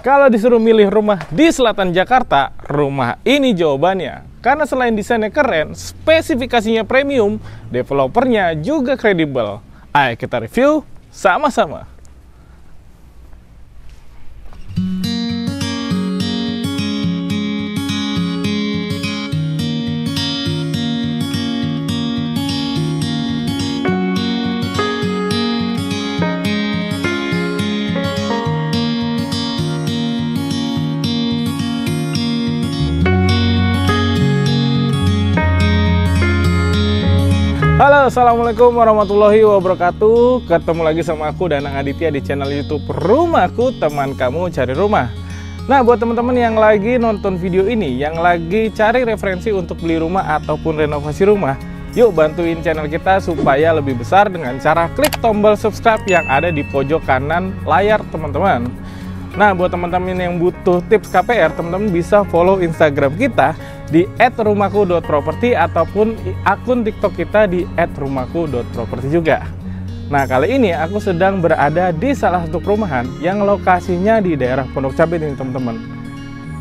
Kalau disuruh milih rumah di selatan Jakarta, rumah ini jawabannya. Karena selain desainnya keren, spesifikasinya premium, developernya juga kredibel. Ayo kita review sama-sama. Halo, assalamualaikum warahmatullahi wabarakatuh. Ketemu lagi sama aku Danang Aditya di channel YouTube Rumahku, teman kamu cari rumah. Nah, buat teman-teman yang lagi nonton video ini, yang lagi cari referensi untuk beli rumah ataupun renovasi rumah, yuk bantuin channel kita supaya lebih besar dengan cara klik tombol subscribe yang ada di pojok kanan layar teman-teman. Nah, buat teman-teman yang butuh tips KPR, teman-teman bisa follow Instagram kita di @rumahku.property ataupun akun TikTok kita di @rumahku.property juga. Nah, kali ini aku sedang berada di salah satu perumahan yang lokasinya di daerah Pondok Cabe nih teman-teman.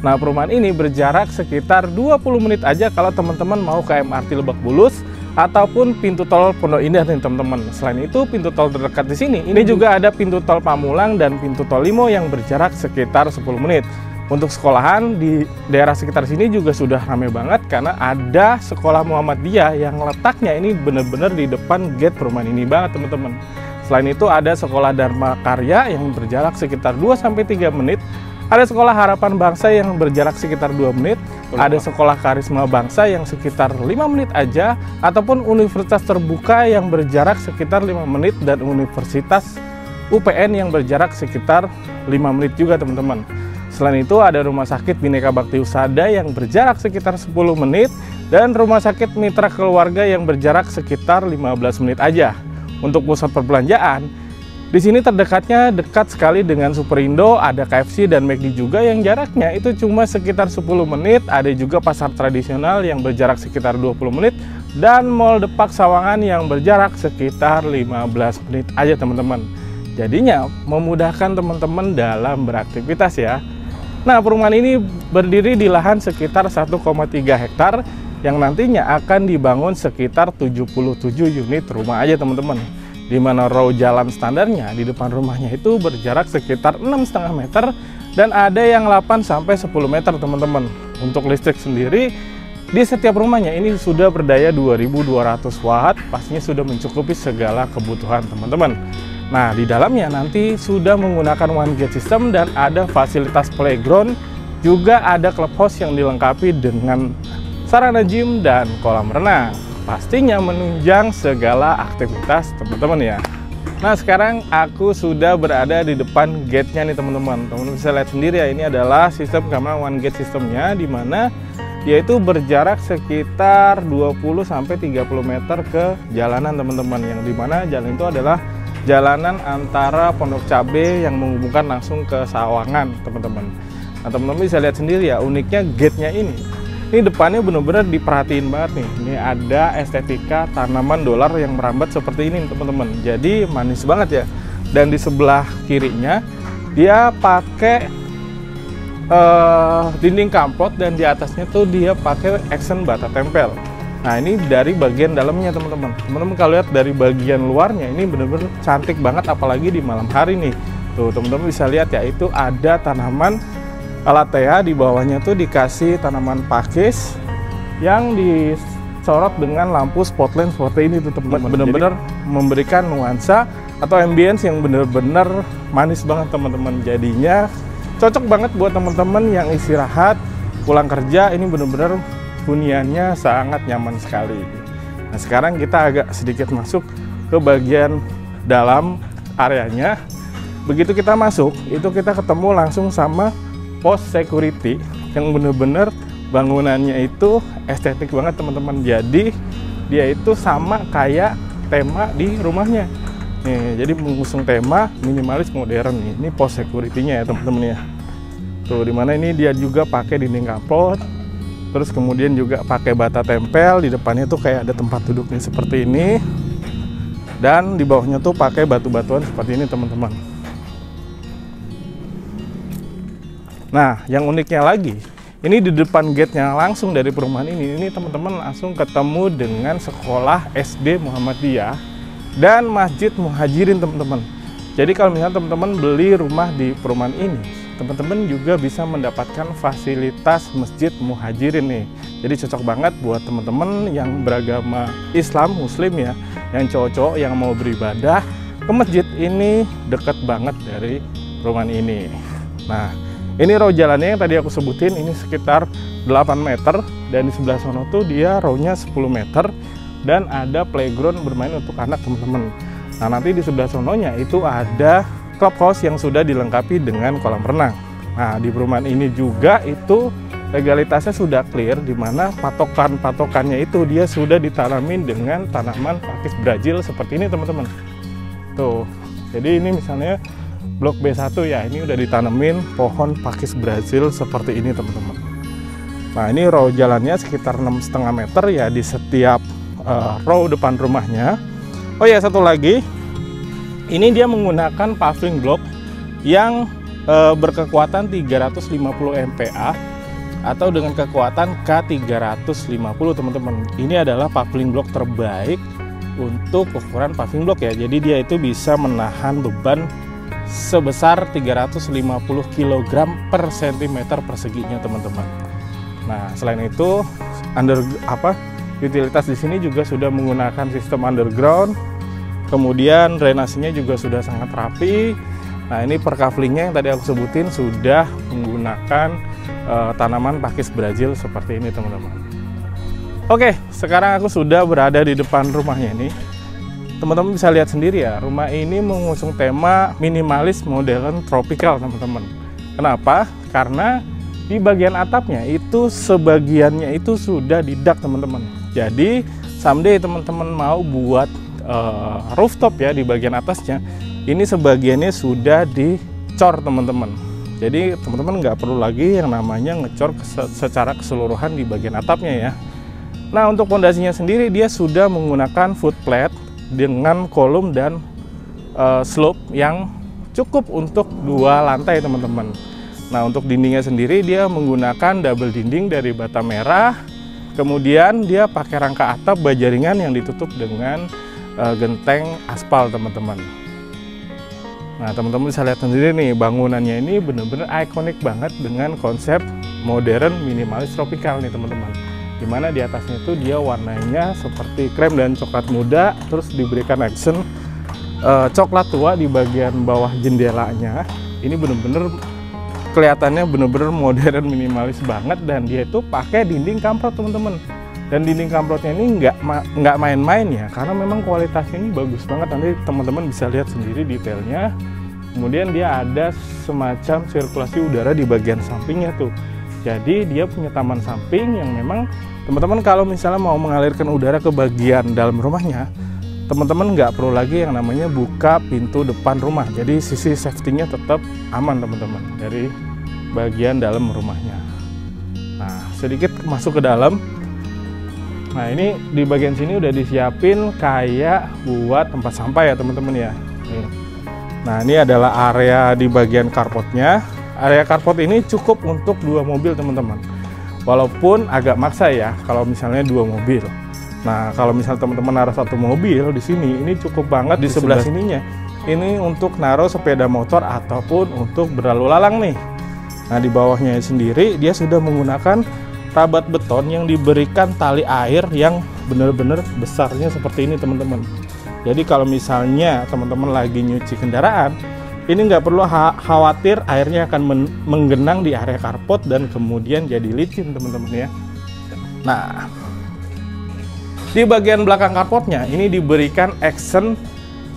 Nah, perumahan ini berjarak sekitar 20 menit aja kalau teman-teman mau ke MRT Lebak Bulus ataupun pintu tol Pondok Indah nih teman-teman. Selain itu, pintu tol terdekat di sini ini juga ada pintu tol Pamulang dan pintu tol Limo yang berjarak sekitar 10 menit. Untuk sekolahan di daerah sekitar sini juga sudah ramai banget karena ada sekolah Muhammadiyah yang letaknya ini benar-benar di depan gate perumahan ini banget teman-teman. Selain itu ada sekolah Dharma Karya yang berjarak sekitar 2-3 menit. Ada sekolah Harapan Bangsa yang berjarak sekitar 2 menit. Ada sekolah Karisma Bangsa yang sekitar 5 menit aja. Ataupun Universitas Terbuka yang berjarak sekitar 5 menit. Dan Universitas UPN yang berjarak sekitar 5 menit juga teman-teman. Selain itu ada Rumah Sakit Bhinneka Bakti Husada yang berjarak sekitar 10 menit. Dan Rumah Sakit Mitra Keluarga yang berjarak sekitar 15 menit aja. Untuk pusat perbelanjaan, di sini terdekatnya dekat sekali dengan Superindo, ada KFC dan McD juga yang jaraknya itu cuma sekitar 10 menit. Ada juga pasar tradisional yang berjarak sekitar 20 menit. Dan Mall Depak Sawangan yang berjarak sekitar 15 menit aja teman-teman. Jadinya memudahkan teman-teman dalam beraktivitas ya. Nah, perumahan ini berdiri di lahan sekitar 1,3 hektar yang nantinya akan dibangun sekitar 77 unit rumah aja teman-teman. Di mana row jalan standarnya di depan rumahnya itu berjarak sekitar 6,5 meter dan ada yang 8-10 meter teman-teman. Untuk listrik sendiri di setiap rumahnya ini sudah berdaya 2200 watt, pastinya sudah mencukupi segala kebutuhan teman-teman. Nah, di dalamnya nanti sudah menggunakan one gate system dan ada fasilitas playground, juga ada clubhouse yang dilengkapi dengan sarana gym dan kolam renang. Pastinya menunjang segala aktivitas teman-teman ya. Nah, sekarang aku sudah berada di depan gate-nya nih teman-teman. Teman-teman bisa lihat sendiri ya, ini adalah sistem keamanan one gate systemnya, di mana yaitu berjarak sekitar 20-30 meter ke jalanan teman-teman. Yang dimana jalan itu adalah jalanan antara Pondok Cabe yang menghubungkan langsung ke Sawangan teman-teman. Nah, teman-teman bisa lihat sendiri ya, uniknya gate-nya ini. Ini depannya benar-benar diperhatiin banget nih. Ini ada estetika tanaman dolar yang merambat seperti ini teman-teman. Jadi manis banget ya. Dan di sebelah kirinya dia pakai dinding kampot dan di atasnya tuh dia pakai accent bata tempel. Nah, ini dari bagian dalamnya teman-teman. Teman-teman kalau lihat dari bagian luarnya ini benar-benar cantik banget, apalagi di malam hari nih. Tuh teman-teman bisa lihat ya, itu ada tanaman alatea, di bawahnya tuh dikasih tanaman pakis yang disorot dengan lampu spotlight seperti ini tuh teman-teman. Benar-benar memberikan nuansa atau ambience yang benar-benar manis banget teman-teman. Jadinya cocok banget buat teman-teman yang istirahat pulang kerja, ini benar-benar huniannya sangat nyaman sekali. Nah, sekarang kita agak sedikit masuk ke bagian dalam areanya. Begitu kita masuk, itu kita ketemu langsung sama pos security yang bener-bener bangunannya itu estetik banget teman-teman. Jadi dia itu sama kayak tema di rumahnya. Nih, jadi mengusung tema minimalis modern nih. Ini pos security-nya ya teman-teman ya. Tuh, dimana ini dia juga pakai dinding kampot. Terus kemudian juga pakai bata tempel, di depannya tuh kayak ada tempat duduknya seperti ini. Dan di bawahnya tuh pakai batu-batuan seperti ini teman-teman. Nah, yang uniknya lagi, ini di depan gate-nya langsung dari perumahan ini teman-teman langsung ketemu dengan sekolah SD Muhammadiyah dan Masjid Muhajirin teman-teman. Jadi kalau misalnya teman-teman beli rumah di perumahan ini, teman-teman juga bisa mendapatkan fasilitas Masjid Muhajirin nih. Jadi cocok banget buat teman-teman yang beragama Islam, Muslim ya, yang cowok-cowok yang mau beribadah ke masjid ini deket banget dari perumahan ini. Nah, ini row jalannya yang tadi aku sebutin, ini sekitar 8 meter, dan di sebelah sana tuh dia row-nya 10 meter, dan ada playground bermain untuk anak teman-teman. Nah, nanti di sebelah sononya itu ada clubhouse yang sudah dilengkapi dengan kolam renang. Nah, di perumahan ini juga itu legalitasnya sudah clear, di mana patokannya itu dia sudah ditanamin dengan tanaman pakis Brazil seperti ini teman-teman. Tuh, jadi ini misalnya Blok B1 ya, ini udah ditanemin pohon pakis Brazil seperti ini teman-teman. Nah, ini row jalannya sekitar 6,5 meter ya di setiap row depan rumahnya. Oh ya, satu lagi, ini dia menggunakan paving block yang berkekuatan 350 MPa atau dengan kekuatan K350 teman-teman. Ini adalah paving block terbaik untuk ukuran paving block ya. Jadi dia itu bisa menahan beban sebesar 350 kg per cm perseginya teman-teman. Nah, selain itu utilitas di sini juga sudah menggunakan sistem underground. Kemudian drainasinya juga sudah sangat rapi. Nah, ini perkavelingnya yang tadi aku sebutin sudah menggunakan tanaman pakis Brazil seperti ini teman-teman. Oke, sekarang aku sudah berada di depan rumahnya ini. Teman-teman bisa lihat sendiri ya, rumah ini mengusung tema minimalis modern tropical teman-teman. Kenapa? Karena di bagian atapnya itu sebagiannya itu sudah didak teman-teman. Jadi someday teman-teman mau buat rooftop ya di bagian atasnya, ini sebagiannya sudah dicor teman-teman. Jadi teman-teman nggak perlu lagi yang namanya ngecor secara keseluruhan di bagian atapnya ya. Nah, untuk pondasinya sendiri dia sudah menggunakan foot plate dengan kolom dan slope yang cukup untuk 2 lantai teman-teman. Nah, untuk dindingnya sendiri dia menggunakan double dinding dari bata merah. Kemudian dia pakai rangka atap baja ringan yang ditutup dengan genteng aspal teman-teman. Nah, teman-teman bisa lihat sendiri nih, bangunannya ini benar-benar ikonik banget dengan konsep modern minimalis tropikal nih teman-teman. Dimana di atasnya itu dia warnanya seperti krem dan coklat muda, terus diberikan aksen coklat tua di bagian bawah jendelanya. Ini bener-bener kelihatannya bener-bener modern minimalis banget, dan dia itu pakai dinding kamprot teman-teman. Dan dinding kamprotnya ini nggak main-main ya, karena memang kualitasnya ini bagus banget. Nanti teman-teman bisa lihat sendiri detailnya. Kemudian dia ada semacam sirkulasi udara di bagian sampingnya tuh. Jadi dia punya taman samping yang memang teman-teman kalau misalnya mau mengalirkan udara ke bagian dalam rumahnya, teman-teman nggak perlu lagi yang namanya buka pintu depan rumah. Jadi sisi safety-nya tetap aman teman-teman dari bagian dalam rumahnya. Nah, sedikit masuk ke dalam. Nah, ini di bagian sini udah disiapin kayak buat tempat sampah ya teman-teman ya. Nah, ini adalah area di bagian carportnya. Area carport ini cukup untuk 2 mobil teman-teman. Walaupun agak maksa ya kalau misalnya 2 mobil. Nah, kalau misalnya teman-teman naruh 1 mobil di sini, ini cukup banget di sebelah sininya. Ini untuk naruh sepeda motor ataupun untuk berlalu lalang nih. Nah, di bawahnya sendiri dia sudah menggunakan rabat beton yang diberikan tali air yang benar-benar besarnya seperti ini teman-teman. Jadi kalau misalnya teman-teman lagi nyuci kendaraan, ini nggak perlu khawatir airnya akan menggenang di area carport dan kemudian jadi licin teman-teman ya. Nah, di bagian belakang carportnya ini diberikan aksen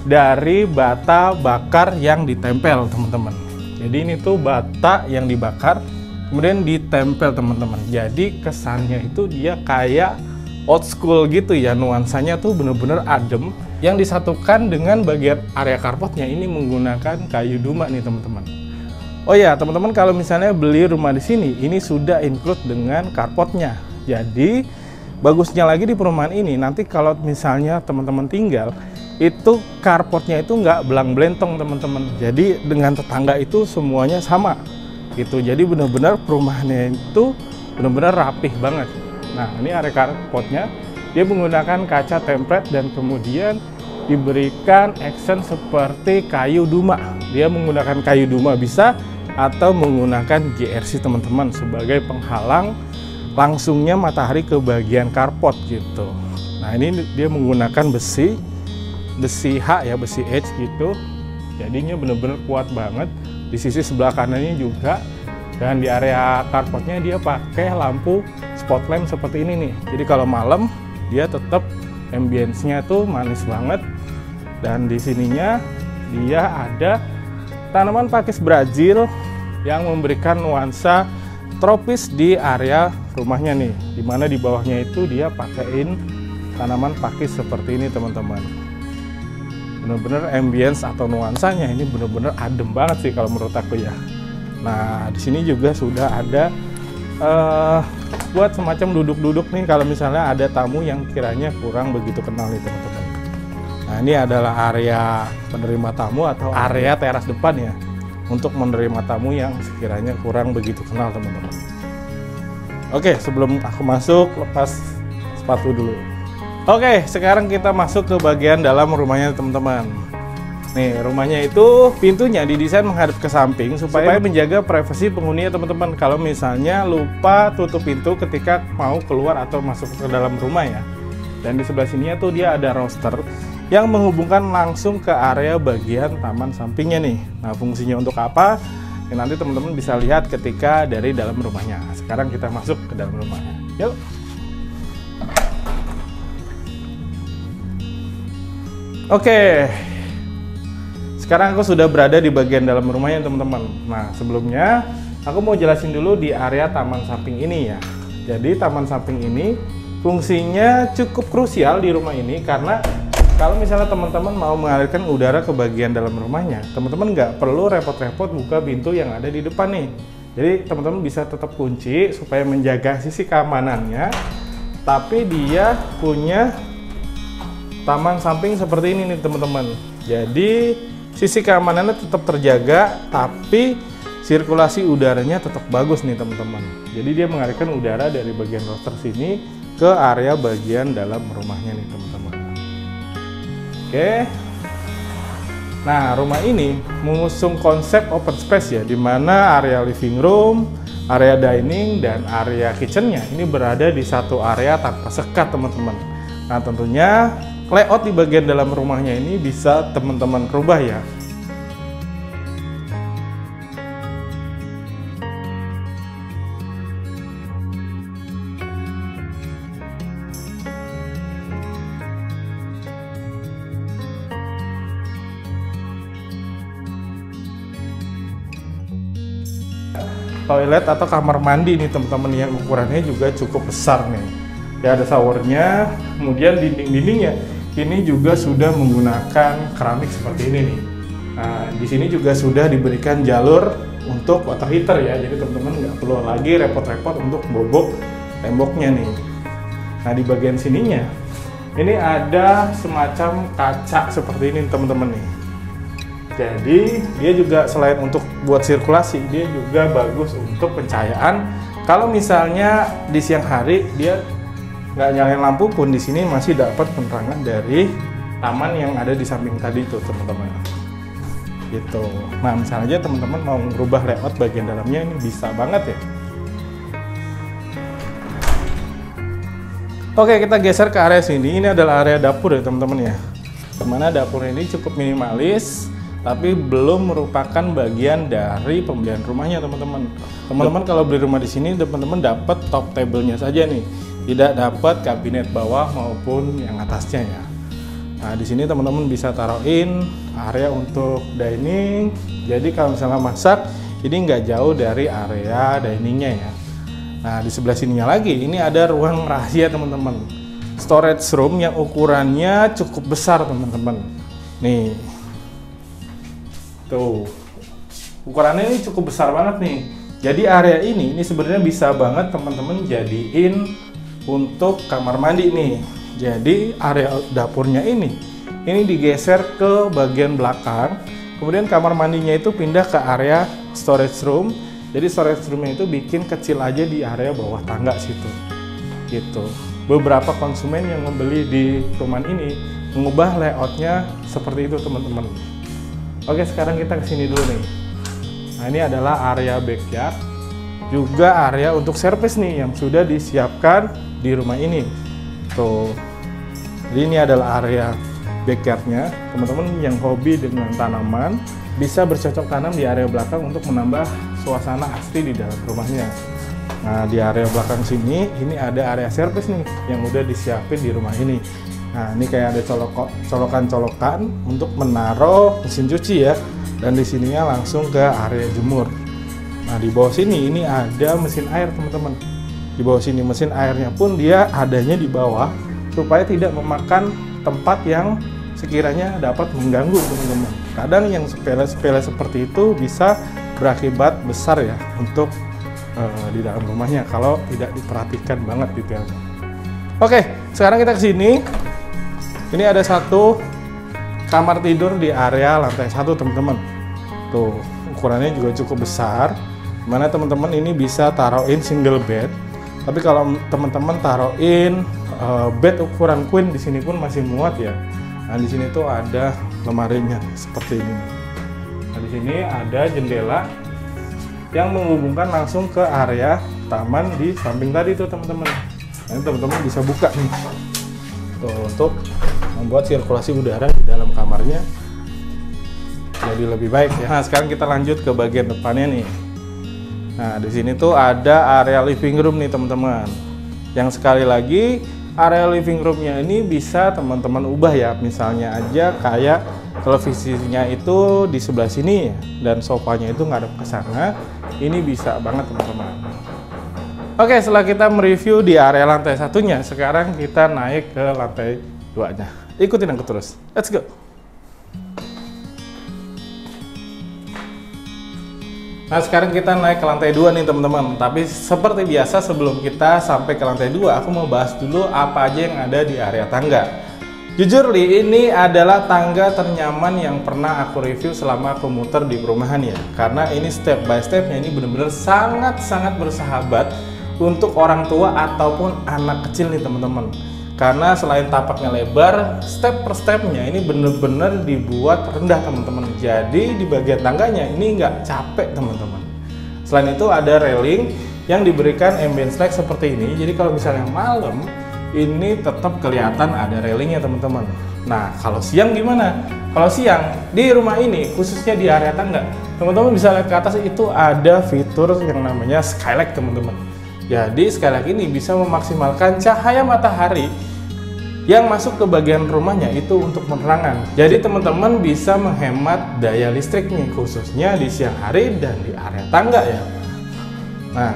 dari bata bakar yang ditempel teman-teman. Jadi ini tuh bata yang dibakar kemudian ditempel teman-teman. Jadi kesannya itu dia kayak old school gitu ya, nuansanya tuh bener-bener adem, yang disatukan dengan bagian area carportnya ini menggunakan kayu duma nih teman-teman. Oh ya teman-teman, kalau misalnya beli rumah di sini, ini sudah include dengan carportnya. Jadi bagusnya lagi di perumahan ini, nanti kalau misalnya teman-teman tinggal, itu carportnya itu nggak belang belentong teman-teman. Jadi dengan tetangga itu semuanya sama. gitu. Jadi benar-benar perumahannya itu benar-benar rapih banget. Nah, ini area carportnya dia menggunakan kaca template dan kemudian diberikan action seperti kayu duma. Dia menggunakan kayu duma bisa atau menggunakan GRC teman-teman sebagai penghalang langsungnya matahari ke bagian carport gitu. Nah, ini dia menggunakan besi H ya, besi H gitu. Jadinya benar-benar kuat banget. Di sisi sebelah kanannya juga, dan di area carportnya dia pakai lampu spotlamp seperti ini nih. Jadi kalau malam dia tetap ambience-nya tuh manis banget. Dan di sininya dia ada tanaman pakis Brazil yang memberikan nuansa tropis di area rumahnya nih, dimana di bawahnya itu dia pakaiin tanaman pakis seperti ini teman-teman. Bener-bener ambience atau nuansanya ini bener-bener adem banget sih kalau menurut aku ya. Nah, di sini juga sudah ada buat semacam duduk-duduk nih kalau misalnya ada tamu yang kiranya kurang begitu kenal nih teman-teman. Nah, ini adalah area penerima tamu atau area teras depan ya, untuk menerima tamu yang sekiranya kurang begitu kenal teman-teman. Oke, sebelum aku masuk, lepas sepatu dulu. Oke, sekarang kita masuk ke bagian dalam rumahnya teman-teman. Nih, rumahnya itu pintunya didesain menghadap ke samping supaya menjaga privasi penghuninya teman-teman. Kalau misalnya lupa tutup pintu ketika mau keluar atau masuk ke dalam rumah ya. Dan di sebelah sininya tuh dia ada roster yang menghubungkan langsung ke area bagian taman sampingnya nih. Nah, fungsinya untuk apa? Ya, nanti teman-teman bisa lihat ketika dari dalam rumahnya. Sekarang kita masuk ke dalam rumahnya. Yuk. Oke. Sekarang aku sudah berada di bagian dalam rumahnya teman-teman. Nah, sebelumnya aku mau jelasin dulu di area taman samping ini ya. Jadi taman samping ini fungsinya cukup krusial di rumah ini karena kalau misalnya teman-teman mau mengalirkan udara ke bagian dalam rumahnya, teman-teman nggak perlu repot-repot buka pintu yang ada di depan nih. Jadi teman-teman bisa tetap kunci supaya menjaga sisi keamanannya, tapi dia punya taman samping seperti ini nih teman-teman. Jadi sisi keamanannya tetap terjaga, tapi sirkulasi udaranya tetap bagus nih teman-teman. Jadi dia mengalirkan udara dari bagian roster sini ke area bagian dalam rumahnya nih teman-teman. Oke. Nah, rumah ini mengusung konsep open space ya, di mana area living room, area dining, dan area kitchennya ini berada di satu area tanpa sekat teman-teman. Nah, tentunya layout di bagian dalam rumahnya ini bisa teman-teman rubah ya. Toilet atau kamar mandi nih teman-teman yang ukurannya juga cukup besar nih. Ya, ada showernya, kemudian dinding-dindingnya ini juga sudah menggunakan keramik seperti ini nih. Nah, di sini juga sudah diberikan jalur untuk water heater ya, jadi teman-teman nggak perlu lagi repot-repot untuk bobok temboknya nih. Nah, di bagian sininya ini ada semacam kaca seperti ini teman-teman nih. Jadi dia juga selain untuk buat sirkulasi, dia juga bagus untuk pencahayaan. Kalau misalnya di siang hari dia nggak nyalain lampu pun, di sini masih dapat penerangan dari taman yang ada di samping tadi itu teman-teman. Gitu. Nah, misalnya aja teman-teman mau merubah layout bagian dalamnya, ini bisa banget ya. Oke, kita geser ke area sini. Ini adalah area dapur ya teman-teman ya. Dimana dapur ini cukup minimalis, tapi belum merupakan bagian dari pembelian rumahnya teman-teman. Teman-teman kalau beli rumah di sini, teman-teman dapat top table-nya saja nih, tidak dapat kabinet bawah maupun yang atasnya ya. Nah, di sini teman-teman bisa taruhin area untuk dining. Jadi kalau misalnya masak, ini nggak jauh dari area diningnya ya. Nah, di sebelah sininya lagi, ini ada ruang rahasia teman-teman. Storage room yang ukurannya cukup besar teman-teman. Nih. Tuh, ukurannya ini cukup besar banget nih. Jadi area ini sebenarnya bisa banget teman-teman jadiin untuk kamar mandi nih. Jadi area dapurnya ini digeser ke bagian belakang. Kemudian kamar mandinya itu pindah ke area storage room Jadi storage room-nya itu bikin kecil aja di area bawah tangga situ. Gitu. Beberapa konsumen yang membeli di perumahan ini mengubah layoutnya seperti itu teman-teman. Oke, sekarang kita kesini dulu nih. Nah, ini adalah area backyard, juga area untuk servis nih yang sudah disiapkan di rumah ini. Tuh. Jadi ini adalah area backyardnya. Teman-teman yang hobi dengan tanaman bisa bercocok tanam di area belakang untuk menambah suasana asli di dalam rumahnya. Nah, di area belakang sini, ini ada area servis nih yang udah disiapin di rumah ini. Nah, ini kayak ada colokan-colokan untuk menaruh mesin cuci ya. Dan di sininya langsung ke area jemur. Nah, di bawah sini ini ada mesin air teman-teman. Di bawah sini mesin airnya pun dia adanya di bawah supaya tidak memakan tempat yang sekiranya dapat mengganggu teman-teman. Kadang yang sepele-sepele seperti itu bisa berakibat besar ya untuk di dalam rumahnya kalau tidak diperhatikan banget detailnya. Oke, sekarang kita ke sini. Ini ada satu kamar tidur di area lantai 1 teman-teman. Tuh, ukurannya juga cukup besar. Dimana teman-teman ini bisa taruhin single bed. Tapi kalau teman-teman taruhin bed ukuran queen di sini pun masih muat ya. Nah, di sini tuh ada lemarinya seperti ini. Nah, di sini ada jendela yang menghubungkan langsung ke area taman di samping tadi tuh teman-teman. Nah, teman-teman bisa buka nih. Tuh, untuk membuat sirkulasi udara di dalam kamarnya jadi lebih baik ya. Nah, sekarang kita lanjut ke bagian depannya nih. Nah, di sini tuh ada area living room nih teman-teman. Yang sekali lagi area living roomnya ini bisa teman-teman ubah ya. Misalnya aja kayak televisinya itu di sebelah sini ya, dan sofanya itu ngadep ke sana. Ini bisa banget teman-teman. Oke, setelah kita mereview di area lantai 1-nya, sekarang kita naik ke lantai 2-nya. Ikutin aku terus. Let's go. Nah, sekarang kita naik ke lantai 2 nih teman-teman. Tapi seperti biasa sebelum kita sampai ke lantai 2, aku mau bahas dulu apa aja yang ada di area tangga. Jujur Li, ini adalah tangga ternyaman yang pernah aku review selama aku muter di perumahan ya. Karena ini step by stepnya ini benar-benar sangat-sangat bersahabat untuk orang tua ataupun anak kecil nih teman-teman. Karena selain tapaknya lebar, step per stepnya ini benar-benar dibuat rendah teman-teman. Jadi di bagian tangganya ini nggak capek teman-teman. Selain itu ada railing yang diberikan ambience light seperti ini. Jadi kalau misalnya malam, ini tetap kelihatan ada railingnya teman-teman. Nah, kalau siang gimana? Kalau siang di rumah ini, khususnya di area tangga, teman-teman bisa lihat ke atas itu ada fitur yang namanya skylight teman-teman. Jadi skylight ini bisa memaksimalkan cahaya matahari yang masuk ke bagian rumahnya itu untuk penerangan. Jadi teman-teman bisa menghemat daya listrik nih, khususnya di siang hari dan di area tangga ya. Nah,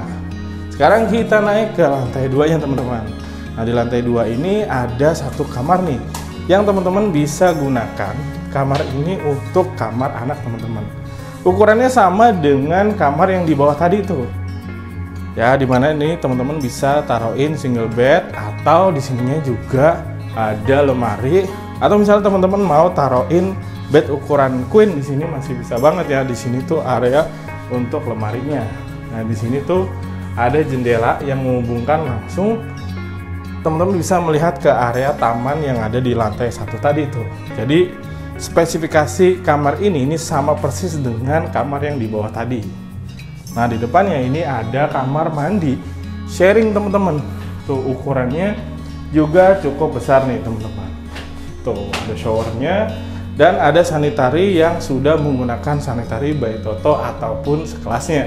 sekarang kita naik ke lantai 2-nya teman-teman. Nah, di lantai 2 ini ada satu kamar nih yang teman-teman bisa gunakan. Kamar ini untuk kamar anak teman-teman. Ukurannya sama dengan kamar yang di bawah tadi tuh. Ya, dimana ini teman-teman bisa taruhin single bed atau di sininya juga ada lemari. Atau misalnya teman-teman mau taruhin bed ukuran queen di sini masih bisa banget ya. Di sini tuh area untuk lemarinya. Nah, di sini tuh ada jendela yang menghubungkan langsung. Teman-teman bisa melihat ke area taman yang ada di lantai 1 tadi tuh. Jadi spesifikasi kamar ini sama persis dengan kamar yang di bawah tadi. Nah, di depannya ini ada kamar mandi sharing teman-teman. Tuh ukurannya juga cukup besar nih teman-teman. Tuh ada showernya dan ada sanitari yang sudah menggunakan sanitari by Toto ataupun sekelasnya.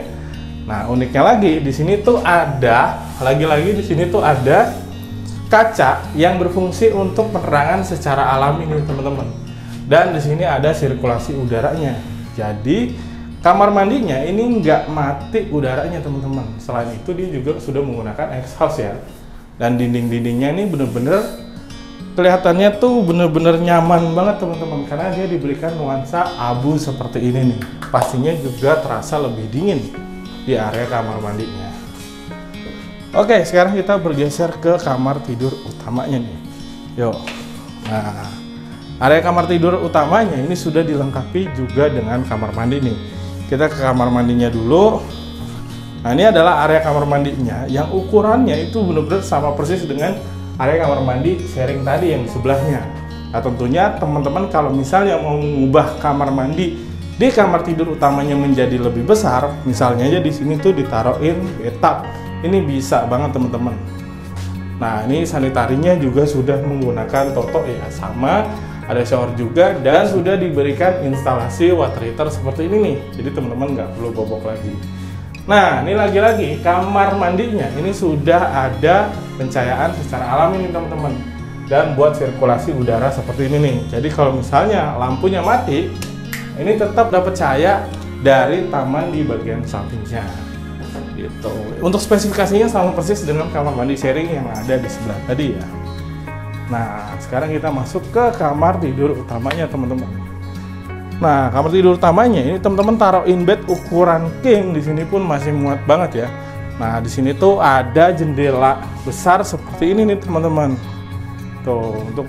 Nah, uniknya lagi di sini tuh ada lagi-lagi di sini tuh ada kaca yang berfungsi untuk penerangan secara alami nih teman-teman. Dan di sini ada sirkulasi udaranya. Jadi kamar mandinya ini nggak mati udaranya teman-teman. Selain itu dia juga sudah menggunakan exhaust ya. Dan dinding-dindingnya ini bener-bener kelihatannya tuh bener-bener nyaman banget teman-teman. Karena dia diberikan nuansa abu seperti ini nih. Pastinya juga terasa lebih dingin di area kamar mandinya. Oke, sekarang kita bergeser ke kamar tidur utamanya nih. Yuk. Nah, area kamar tidur utamanya ini sudah dilengkapi juga dengan kamar mandi nih. Kita ke kamar mandinya dulu. Nah, ini adalah area kamar mandinya yang ukurannya itu benar-benar sama persis dengan area kamar mandi sharing tadi yang di sebelahnya. Nah, tentunya teman-teman kalau misalnya mau mengubah kamar mandi di kamar tidur utamanya menjadi lebih besar, misalnya aja di sini tuh ditaruhin bathtub. Ini bisa banget teman-teman. Nah, ini sanitarinya juga sudah menggunakan Toto ya, sama ada shower juga dan sudah diberikan instalasi water heater seperti ini nih. Jadi teman-teman nggak perlu bobok lagi. Nah, ini lagi-lagi kamar mandinya ini sudah ada pencahayaan secara alami nih teman-teman, dan buat sirkulasi udara seperti ini nih. Jadi kalau misalnya lampunya mati, ini tetap dapat cahaya dari taman di bagian sampingnya gitu. Untuk spesifikasinya sama persis dengan kamar mandi sharing yang ada di sebelah tadi ya. Nah, sekarang kita masuk ke kamar tidur utamanya teman-teman. Nah, kamar tidur utamanya ini teman-teman taruhin bed ukuran king, di sini pun masih muat banget ya. Nah, di sini tuh ada jendela besar seperti ini nih teman-teman. Tuh, untuk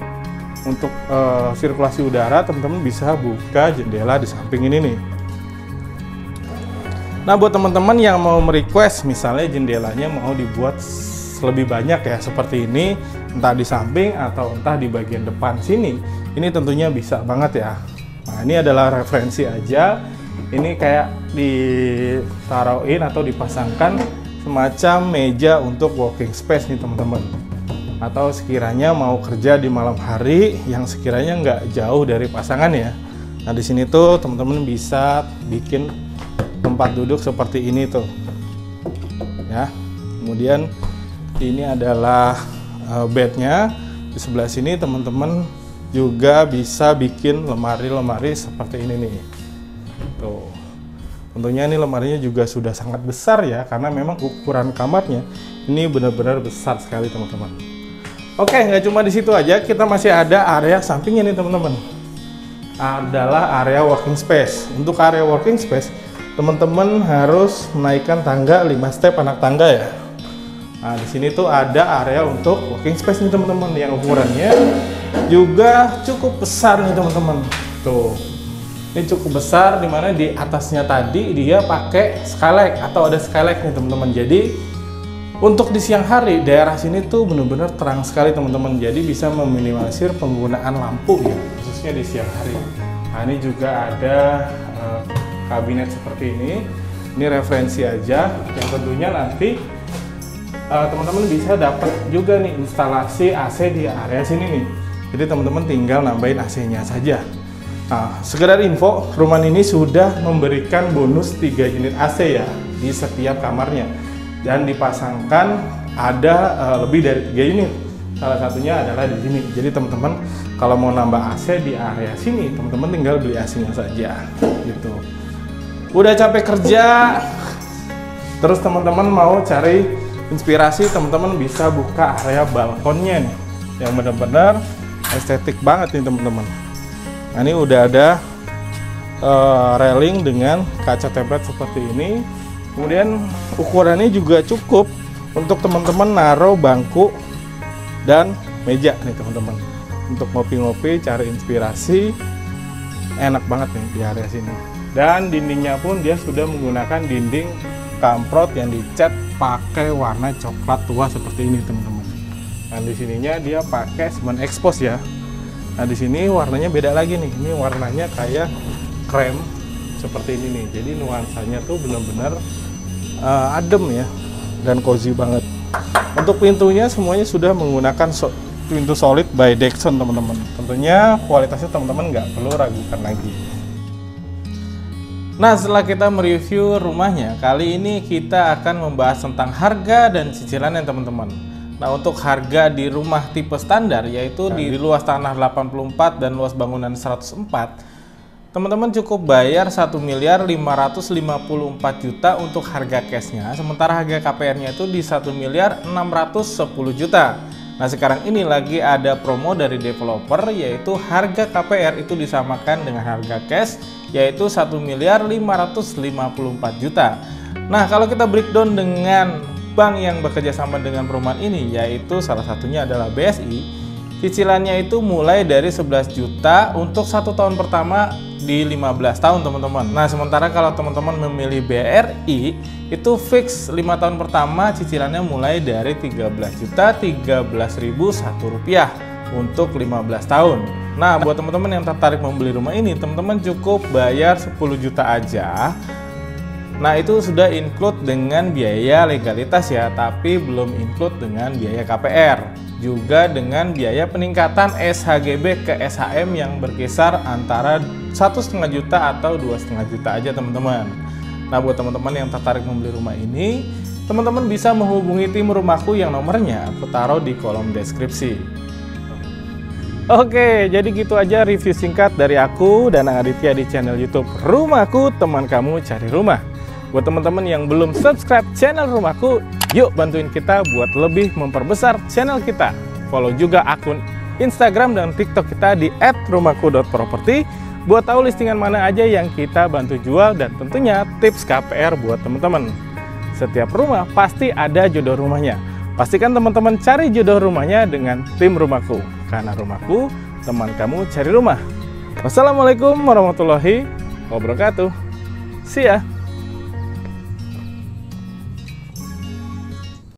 sirkulasi udara teman-teman bisa buka jendela di samping ini nih. Nah, buat teman-teman yang mau merequest misalnya jendelanya mau dibuat lebih banyak ya seperti ini, entah di samping atau entah di bagian depan sini, ini tentunya bisa banget ya. Nah, ini adalah referensi aja. Ini kayak ditaruhin atau dipasangkan semacam meja untuk walking space nih teman-teman. Atau sekiranya mau kerja di malam hari yang sekiranya nggak jauh dari pasangan ya. Nah, di sini tuh teman-teman bisa bikin tempat duduk seperti ini tuh. Ya. Kemudian ini adalah bednya. Di sebelah sini teman-teman juga bisa bikin lemari-lemari seperti ini nih. Tuh. Tentunya ini lemarinya juga sudah sangat besar ya, karena memang ukuran kamarnya ini benar-benar besar sekali teman-teman. Oke, nggak cuma di situ aja, kita masih ada area sampingnya nih teman-teman. Adalah area working space. Untuk area working space, teman-teman harus menaikkan tangga 5 step anak tangga ya. Nah, di sini tuh ada area untuk working space nih teman-teman, yang ukurannya juga cukup besar nih teman-teman. Tuh, ini cukup besar, dimana di atasnya tadi dia pakai skylight atau ada skylight nih teman-teman. Jadi untuk di siang hari daerah sini tuh benar-benar terang sekali teman-teman. Jadi bisa meminimalisir penggunaan lampu ya, khususnya di siang hari. Nah, ini juga ada kabinet seperti ini. Ini referensi aja, yang tentunya nanti teman-teman bisa dapat juga nih instalasi AC di area sini nih. Jadi teman-teman tinggal nambahin AC-nya saja. Nah, sekedar info, rumah ini sudah memberikan bonus 3 unit AC ya di setiap kamarnya, dan dipasangkan ada lebih dari 3 unit. Salah satunya adalah di sini. Jadi teman-teman kalau mau nambah AC di area sini, teman-teman tinggal beli AC-nya saja gitu. Udah capek kerja, terus teman-teman mau cari inspirasi, teman-teman bisa buka area balkonnya nih, yang benar-benar estetik banget nih teman-teman. Nah, ini udah ada railing dengan kaca templet seperti ini. Kemudian ukurannya juga cukup untuk teman-teman naruh bangku dan meja nih teman-teman. Untuk ngopi-ngopi, cari inspirasi, enak banget nih di area sini. Dan dindingnya pun dia sudah menggunakan dinding kamprot yang dicat pakai warna coklat tua seperti ini teman-teman. Nah, di sininya dia pakai semen expose ya. Nah, di sini warnanya beda lagi nih. Ini warnanya kayak krem seperti ini nih. Jadi nuansanya tuh benar-benar adem ya, dan cozy banget. Untuk pintunya semuanya sudah menggunakan pintu solid by Dexon teman-teman. Tentunya kualitasnya teman-teman nggak perlu ragukan lagi. Nah, setelah kita mereview rumahnya, kali ini kita akan membahas tentang harga dan cicilannya teman-teman. Nah, untuk harga di rumah tipe standar, yaitu di luas tanah 84 dan luas bangunan 104, teman-teman cukup bayar 1.554 juta untuk harga cashnya, sementara harga KPR-nya itu di 1.610 juta. Nah, sekarang ini lagi ada promo dari developer, yaitu harga KPR itu disamakan dengan harga cash, yaitu 1.554 juta. Nah, kalau kita breakdown dengan bank yang bekerja sama dengan perumahan ini, yaitu salah satunya adalah BSI, cicilannya itu mulai dari 11 juta untuk 1 tahun pertama di 15 tahun teman-teman. Nah, sementara kalau teman-teman memilih BRI itu fix 5 tahun pertama cicilannya mulai dari 13.013.001 rupiah untuk 15 tahun. Nah, buat teman-teman yang tertarik membeli rumah ini, teman-teman cukup bayar 10 juta aja. Nah, itu sudah include dengan biaya legalitas ya, tapi belum include dengan biaya KPR. Juga dengan biaya peningkatan SHGB ke SHM yang berkisar antara 1,5 juta atau 2,5 juta aja teman-teman. Nah, buat teman-teman yang tertarik membeli rumah ini, teman-teman bisa menghubungi tim Rumahku yang nomornya aku taruh di kolom deskripsi. Oke, jadi gitu aja review singkat dari aku Danang Aditya di channel YouTube Rumahku, teman kamu cari rumah. Buat teman-teman yang belum subscribe channel Rumahku, yuk bantuin kita buat lebih memperbesar channel kita. Follow juga akun Instagram dan TikTok kita di @rumahku.property buat tahu listingan mana aja yang kita bantu jual dan tentunya tips KPR buat teman-teman. Setiap rumah pasti ada jodoh rumahnya. Pastikan teman-teman cari jodoh rumahnya dengan tim Rumahku. Karena Rumahku, teman kamu cari rumah. Wassalamualaikum warahmatullahi wabarakatuh. See ya.